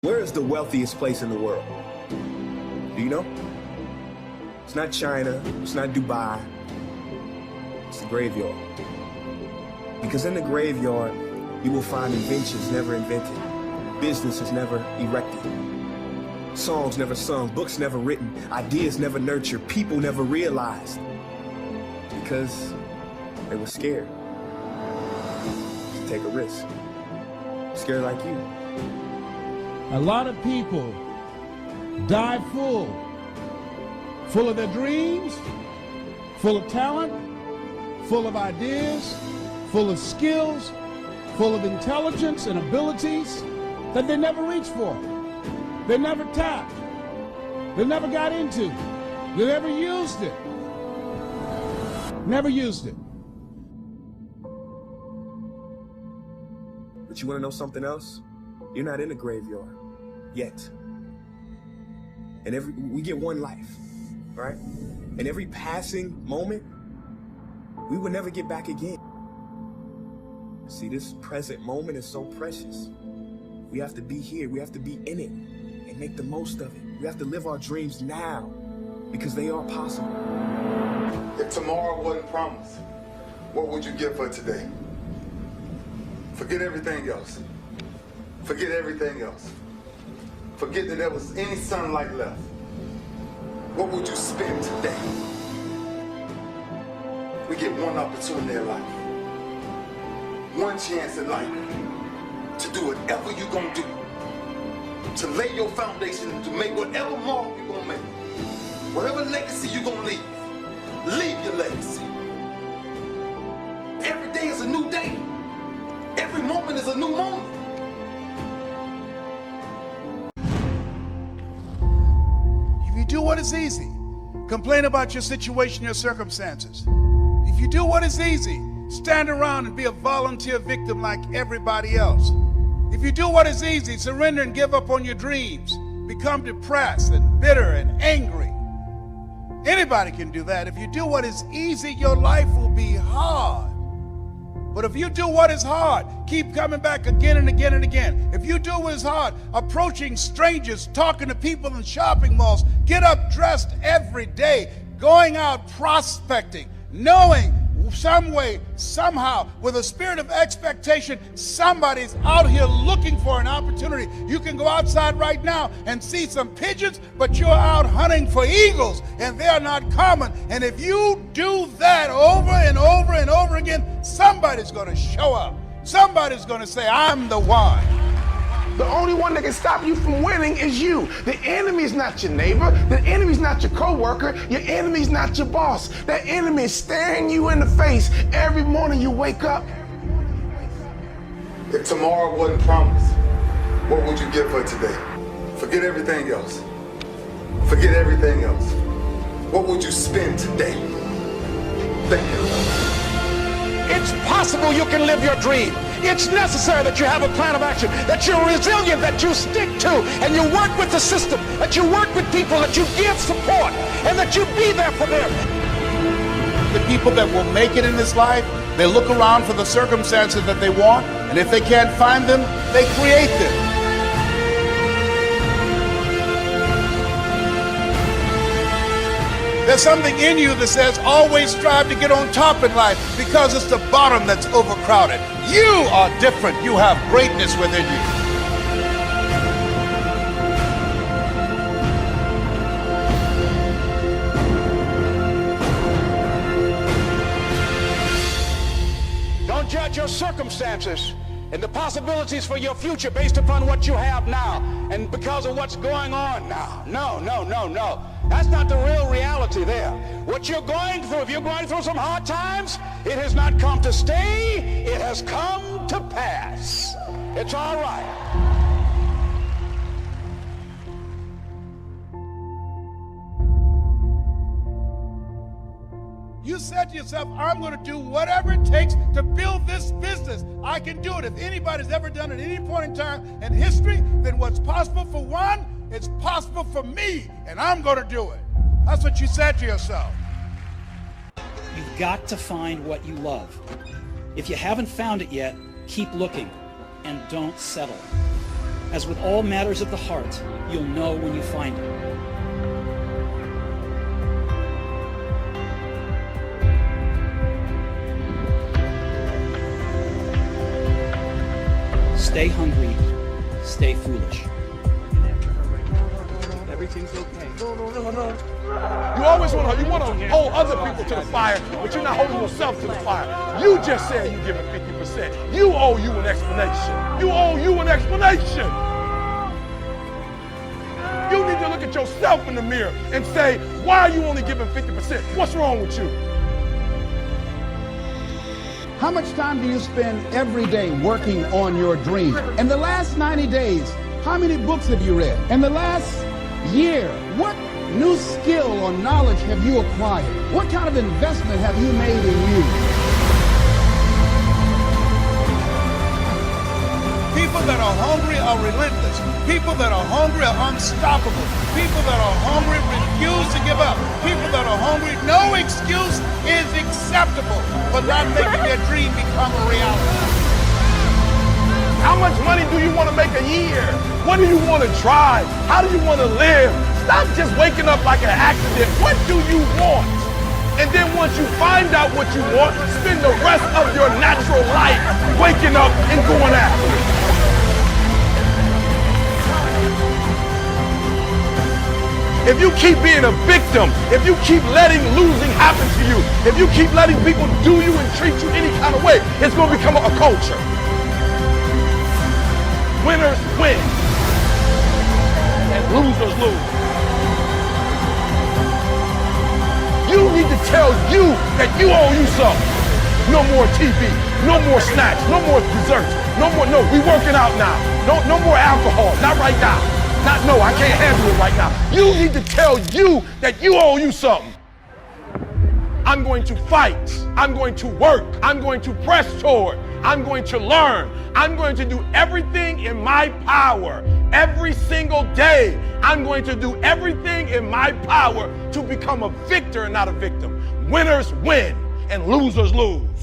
Where is the wealthiest place in the world? Do you know? It's not China, it's not Dubai, it's the graveyard. Because in the graveyard, you will find inventions never invented, businesses never erected, songs never sung, books never written, ideas never nurtured, people never realized. Because they were scared to take a risk. Scared like you. A lot of people die full of their dreams, full of talent, full of ideas, full of skills, full of intelligence and abilities that they never reached for. They never tapped. They never got into. They never used it. Never used it. But you want to know something else? You're not in the graveyard yet. And we get one life, right? And every passing moment, we will never get back again. See, this present moment is so precious. We have to be here. We have to be in it and make the most of it. We have to live our dreams now because they are possible. If tomorrow wasn't promised, what would you give for today? Forget everything else. Forget everything else. Forget that there was any sunlight left. What would you spend today? We get one opportunity in life, one chance in life to do whatever you're gonna do, to lay your foundation, to make whatever mark you're gonna make, whatever legacy you're gonna leave your legacy. Every day is a new day. Every moment is a new moment. If you do what is easy, complain about your situation, your circumstances. If you do what is easy, stand around and be a volunteer victim like everybody else. If you do what is easy, surrender and give up on your dreams, become depressed and bitter and angry. Anybody can do that. If you do what is easy, your life will be hard. But if you do what is hard, keep coming back again and again and again. If you do what is hard, approaching strangers, talking to people in shopping malls, get up dressed every day, going out prospecting, knowing some way, somehow, with a spirit of expectation, somebody's out here looking for an opportunity. You can go outside right now and see some pigeons, but you're out hunting for eagles, and they're not common. And if you do that over and over and over again, somebody's going to show up. Somebody's going to say, I'm the one. The only one that can stop you from winning is you. The enemy's not your neighbor. The enemy's not your coworker. Your enemy's not your boss. That enemy is staring you in the face every morning you wake up. If tomorrow wasn't promised, what would you give for today? Forget everything else. Forget everything else. What would you spend today? Thank you. It's possible you can live your dream. It's necessary that you have a plan of action, that you're resilient, that you stick to, and you work with the system, that you work with people, that you give support, and that you be there for them. The people that will make it in this life, they look around for the circumstances that they want, and if they can't find them, they create them. There's something in you that says always strive to get on top in life because it's the bottom that's overcrowded. You are different. You have greatness within you. Don't judge your circumstances and the possibilities for your future based upon what you have now and because of what's going on now. No, no, no, no. That's not the real reality there. What you're going through, if you're going through some hard times, it has not come to stay, it has come to pass. It's all right. You said to yourself, I'm going to do whatever it takes to build this business. I can do it. If anybody's ever done it at any point in time in history, then what's possible for one, it's possible for me, and I'm going to do it. That's what you said to yourself. You've got to find what you love. If you haven't found it yet, keep looking and don't settle. As with all matters of the heart, you'll know when you find it. Stay hungry, stay foolish. Everything's okay. You always want to hold other people to the fire, but you're not holding yourself to the fire. You just said you're giving 50%. You owe you an explanation. You owe you an explanation. You need to look at yourself in the mirror and say, why are you only giving 50%? What's wrong with you? How much time do you spend every day working on your dream? In the last 90 days, how many books have you read? In the last year, what new skill or knowledge have you acquired? What kind of investment have you made in you? People that are hungry are relentless. People that are hungry are unstoppable. People that are hungry refuse to give up. People that are hungry, no excuse is acceptable for not making their dream become a reality. How much money do you want to make a year? What do you want to drive? How do you want to live? Stop just waking up like an accident. What do you want? And then once you find out what you want, spend the rest of your natural life waking up and going after it. If you keep being a victim, if you keep letting losing happen to you, if you keep letting people do you and treat you any kind of way, it's going to become a culture. Winners win, and losers lose. You need to tell you that you owe you something. No more TV, no more snacks, no more desserts, no, we working out now. No more alcohol, not right now. No, I can't handle it right now. You need to tell you that you owe you something. I'm going to fight. I'm going to work. I'm going to press toward. I'm going to learn. I'm going to do everything in my power every single day. I'm going to do everything in my power to become a victor and not a victim. Winners win and losers lose.